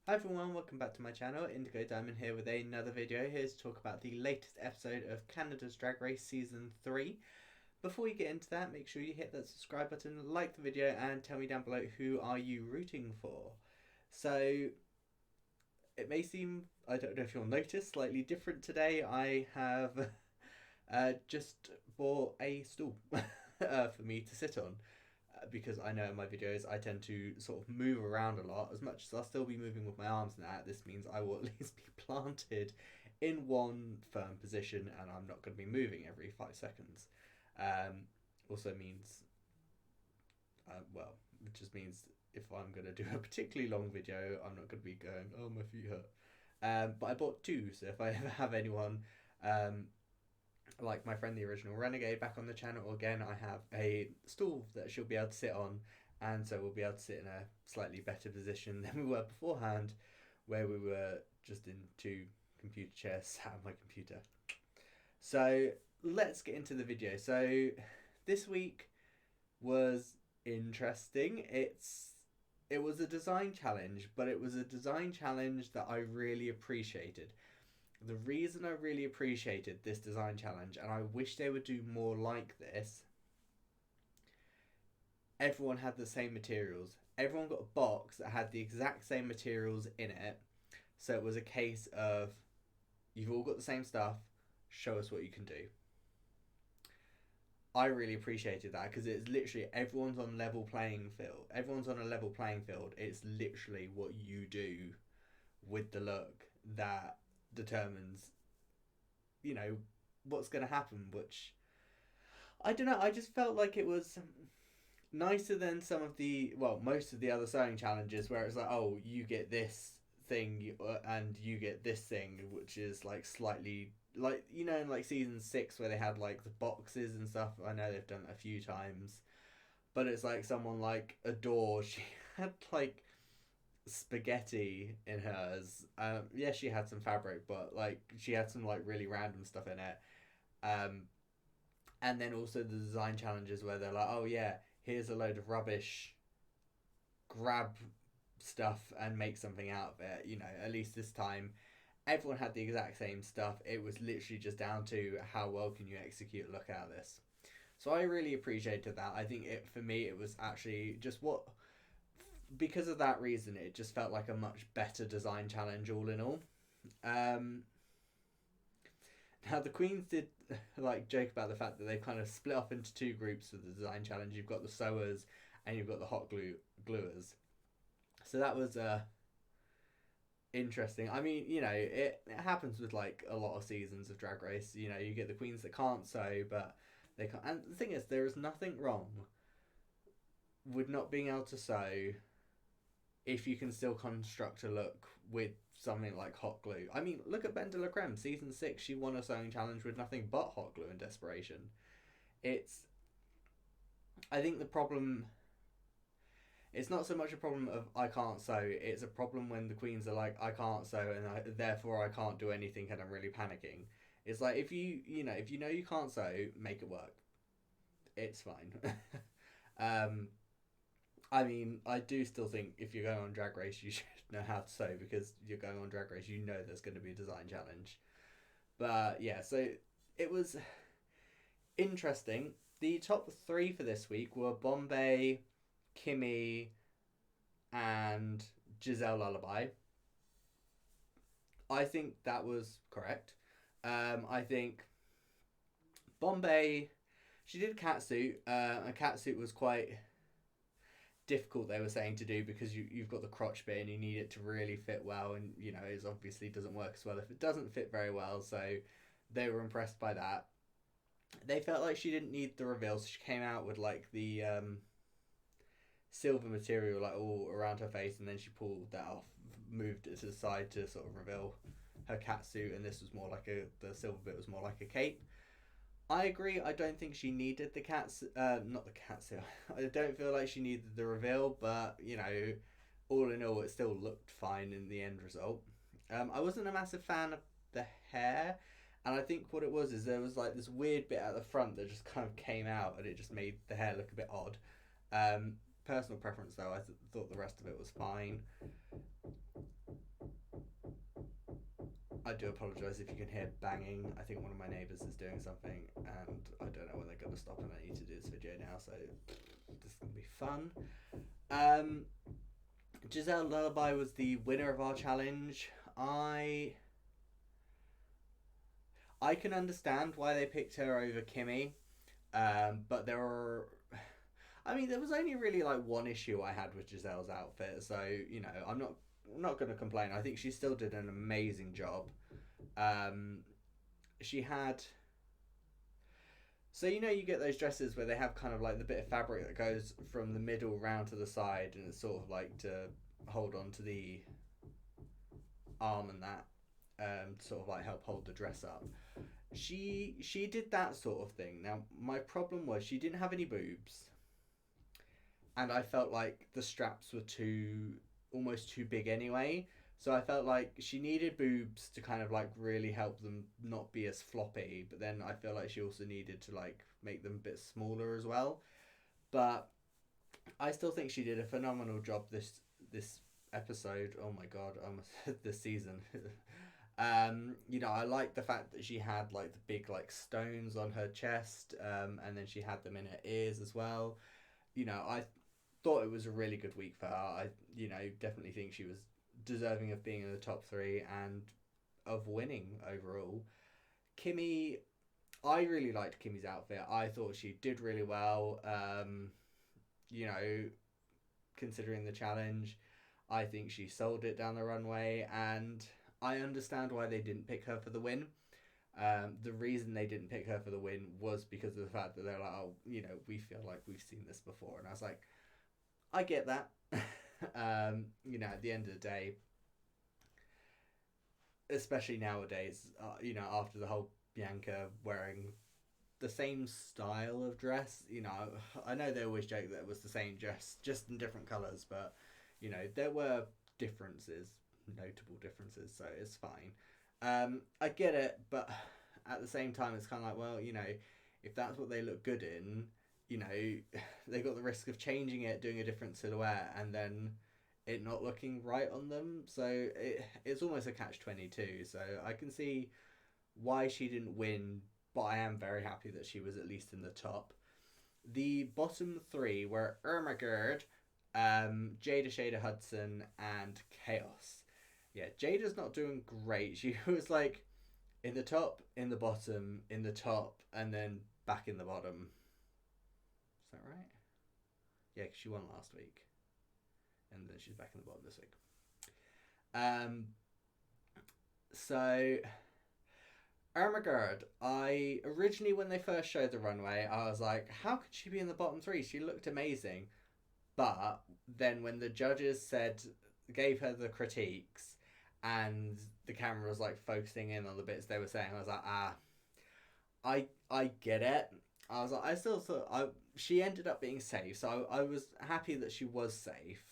Hi everyone, welcome back to my channel. Indigo Diamond here with another video. Here to talk about the latest episode of Canada's Drag Race Season 3. Before we get into that, make sure you hit that subscribe button, like the video, and tell me down below who are you rooting for. So, it may seem, I don't know if you'll notice, slightly different today. I have just bought a stool for me to sit on. Because I know in my videos I tend to sort of move around a lot. As much as I'll still be moving with my arms now, this means I will at least be planted in one firm position and I'm not going to be moving every 5 seconds. Also means, it just means if I'm going to do a particularly long video, I'm not going to be going, oh, my feet hurt. But I bought two, so if I ever have anyone like my friend the original Renegade back on the channel again, I have a stool that she'll be able to sit on, and so we'll be able to sit in a slightly better position than we were beforehand, where we were just in two computer chairs sat on my computer. So let's get into the video. So this week was interesting. It was a design challenge, but it was a design challenge that I really appreciated. The reason I really appreciated this design challenge, and I wish they would do more like this, everyone had the same materials. Everyone got a box that had the exact same materials in it. So it was a case of, you've all got the same stuff, show us what you can do. I really appreciated that because it's literally everyone's on level playing field. Everyone's on a level playing field. It's literally what you do with the look that determines, what's going to happen, which I don't know. I just felt like it was nicer than most of the other sewing challenges where it's like, oh, you get this thing and you get this thing, which is like slightly like, in like season 6 where they had like the boxes and stuff. I know they've done it a few times, but it's like someone like Adore, she had like spaghetti in hers. Yeah, she had some fabric, but like she had some like really random stuff in it. And then also the design challenges where they're like, oh yeah, here's a load of rubbish, grab stuff and make something out of it. At least this time everyone had the exact same stuff. It was literally just down to how well can you execute a look out of this. So I really appreciated that. I think for me it was actually just because of that reason, it just felt like a much better design challenge all in all. Now the queens did like joke about the fact that they kind of split up into two groups for the design challenge. You've got the sewers and you've got the hot gluers. So that was interesting. I mean, it happens with like a lot of seasons of Drag Race. You get the queens that can't sew, but they can't. And the thing is, there is nothing wrong with not being able to sew if you can still construct a look with something like hot glue. I mean, look at Ben de la Creme. Season 6, she won a sewing challenge with nothing but hot glue and desperation. I think the problem, it's not so much a problem of I can't sew, it's a problem when the queens are like, I can't sew and therefore I can't do anything and I'm really panicking. It's like, if you know you can't sew, make it work. It's fine. I mean, I do still think if you're going on Drag Race, you should know how to sew because you're going on Drag Race, there's going to be a design challenge. But yeah, so it was interesting. The top 3 for this week were Bombae, Kimmy, and Giselle Lullaby. I think that was correct. I think Bombae, she did a catsuit. A catsuit was quite difficult, they were saying, to do because you've got the crotch bit and you need it to really fit well, and it obviously doesn't work as well if it doesn't fit very well, so they were impressed by that. They felt like she didn't need the reveal, so she came out with like the silver material like all around her face, and then she pulled that off, moved it to the side to sort of reveal her catsuit, and this was more like the silver bit was more like a cape. I agree. I don't think she needed the not the catsuit. I don't feel like she needed the reveal, but all in all, it still looked fine in the end result. I wasn't a massive fan of the hair, and I think what it was is there was like this weird bit at the front that just kind of came out, and it just made the hair look a bit odd. Personal preference though, I thought the rest of it was fine. I do apologise if you can hear banging. I think one of my neighbours is doing something, and I don't know when they're going to stop, and I need to do this video now, so this is going to be fun. Giselle Lullaby was the winner of our challenge. I can understand why they picked her over Kimmy, but there was only really like one issue I had with Giselle's outfit, so I'm not going to complain. I think she still did an amazing job. She had, so you get those dresses where they have kind of like the bit of fabric that goes from the middle round to the side, and it's sort of like to hold on to the arm and that, sort of like help hold the dress up. She did that sort of thing. Now my problem was she didn't have any boobs, and I felt like the straps were almost too big anyway. So I felt like she needed boobs to kind of like really help them not be as floppy, but then I feel like she also needed to like make them a bit smaller as well. But I still think she did a phenomenal job this episode. Oh my god, almost this season. I like the fact that she had like the big like stones on her chest, and then she had them in her ears as well. I thought it was a really good week for her. I definitely think she was deserving of being in the top 3 and of winning overall. Kimmy, I really liked Kimmy's outfit. I thought she did really well. Considering the challenge, I think she sold it down the runway, and I understand why they didn't pick her for the win. The reason they didn't pick her for the win was because of the fact that they're like, oh, we feel like we've seen this before. And I was like, I get that. At the end of the day, especially nowadays, after the whole Bianca wearing the same style of dress, I know they always joke that it was the same dress, just in different colours, but, there were differences, notable differences, so it's fine. I get it, but at the same time, it's kind of like, well, if that's what they look good in, they got the risk of changing it, doing a different silhouette, and then it not looking right on them. So it's almost a catch-22. So I can see why she didn't win, but I am very happy that she was at least in the top. The bottom 3 were Irma, Gerd, Jada, Shada, Hudson, and Chaos. Yeah, Jada's not doing great. She was like in the top, in the bottom, in the top, and then back in the bottom. Is that right? Yeah, because she won last week. And then she's back in the bottom this week. So, Irma Gerd, I originally, when they first showed the runway, I was like, how could she be in the bottom 3? She looked amazing. But then when the judges gave her the critiques, and the camera was like focusing in on the bits they were saying, I was like, I get it. I was like, I still thought she ended up being safe, so I was happy that she was safe.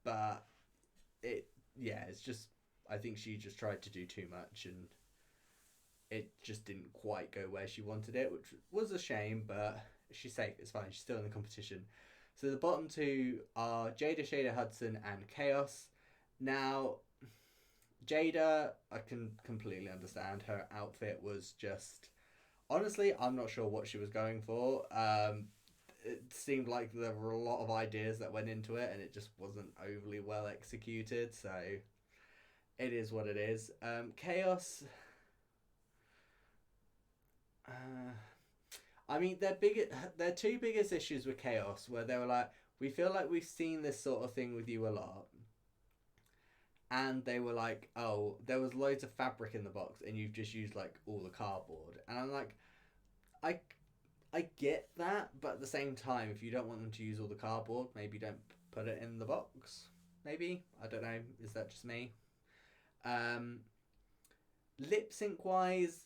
But it's just, I think she just tried to do too much, and it just didn't quite go where she wanted it, which was a shame, but she's safe, it's fine, she's still in the competition. So the bottom 2 are Jada, Shada, Hudson, and Chaos. Now, Jada, I can completely understand. Her outfit was just... Honestly, I'm not sure what she was going for. It seemed like there were a lot of ideas that went into it, and it just wasn't overly well executed, so it is what it is. Chaos... their 2 biggest issues with Chaos where they were like, we feel like we've seen this sort of thing with you a lot. And they were like, oh, there was loads of fabric in the box and you've just used like all the cardboard. And I'm like, I get that, but at the same time, if you don't want them to use all the cardboard, maybe don't put it in the box. Maybe? I don't know. Is that just me? Lip sync wise,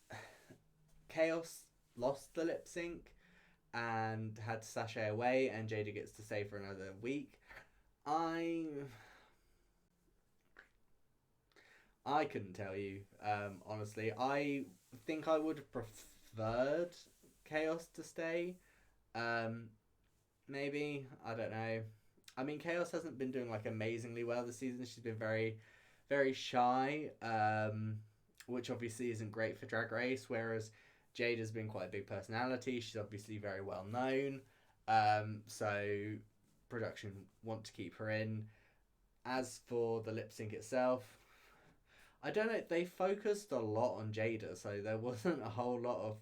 Chaos lost the lip sync and had to sashay away, and Jada gets to stay for another week. I couldn't tell you, honestly. I think I would have preferred Chaos to stay. Maybe, I don't know. I mean, Chaos hasn't been doing like amazingly well this season. She's been very very shy, which obviously isn't great for Drag Race. Whereas Jada's been quite a big personality. She's obviously very well known. So production want to keep her in. As for the lip sync itself, I don't know. They focused a lot on Jada, so there wasn't a whole lot of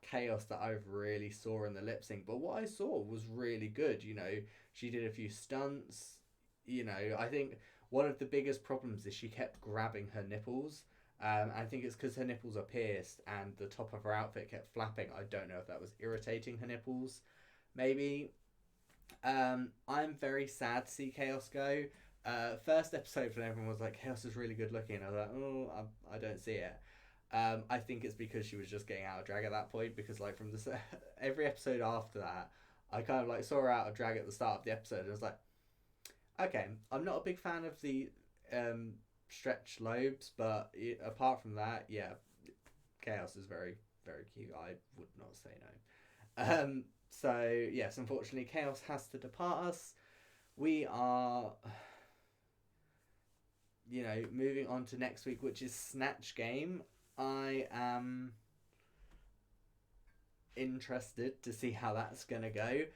chaos that I really saw in the lip sync. But what I saw was really good. You know, she did a few stunts. You know, I think one of the biggest problems is she kept grabbing her nipples. I think it's because her nipples are pierced and the top of her outfit kept flapping. I don't know if that was irritating her nipples. Maybe. I'm very sad to see Chaos go. First episode when everyone was like, Chaos is really good looking. I was like, oh, I don't see it. I think it's because she was just getting out of drag at that point. Because like from the every episode after that, I kind of like saw her out of drag at the start of the episode. And I was like, okay, I'm not a big fan of the stretched lobes, but apart from that, yeah, Chaos is very very cute. I would not say no. So yes, unfortunately, Chaos has to depart us. We are, you know, moving on to next week, which is Snatch Game. I am interested to see how that's gonna go.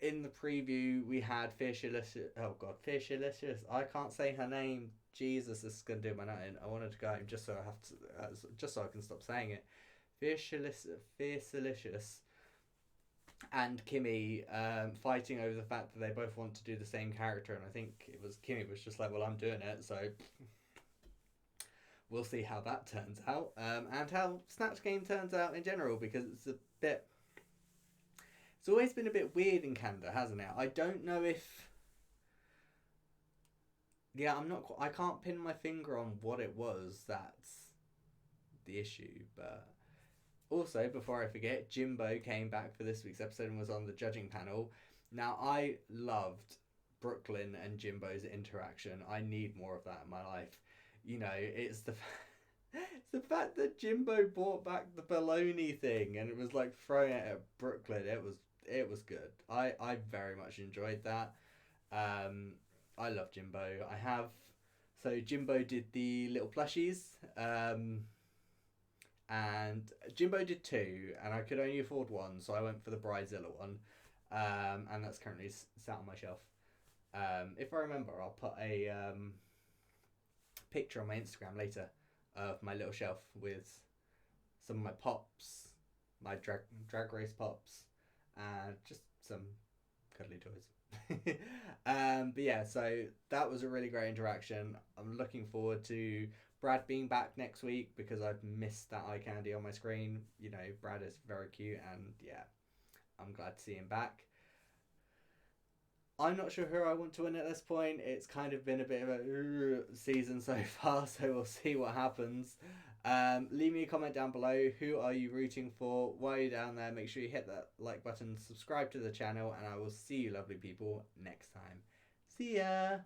In the preview, we had Fiercalicious. Oh God, Fiercalicious. I can't say her name. Jesus, this is gonna do my nut in. I wanted to go home just so I have to, just so I can stop saying it. Fiercalicious, and Kimmy fighting over the fact that they both want to do the same character, and I think it was Kimmy was just like, well, I'm doing it, so we'll see how that turns out, and how Snatch Game turns out in general, because it's always been a bit weird in Canada, hasn't it? I don't know if, yeah, I can't pin my finger on what it was that's the issue, but also, before I forget, Jimbo came back for this week's episode and was on the judging panel. Now, I loved Brooklyn and Jimbo's interaction. I need more of that in my life. You know, it's the it's the fact that Jimbo brought back the baloney thing and it was like throwing it at Brooklyn. It was good. I very much enjoyed that. I love Jimbo. So Jimbo did the little plushies. And Jimbo did two, and I could only afford one, so I went for the Bridezilla one, and that's currently sat on my shelf. If I remember, I'll put a picture on my Instagram later of my little shelf with some of my pops, my drag race pops, and just some cuddly toys. But yeah, so that was a really great interaction. I'm looking forward to Brad being back next week because I've missed that eye candy on my screen. You know, Brad is very cute, and yeah, I'm glad to see him back. I'm not sure who I want to win at this point. It's kind of been a bit of a season so far, so we'll see what happens. Leave me a comment down below. Who are you rooting for? While you're down there, make sure you hit that like button, subscribe to the channel, and I will see you lovely people next time. See ya!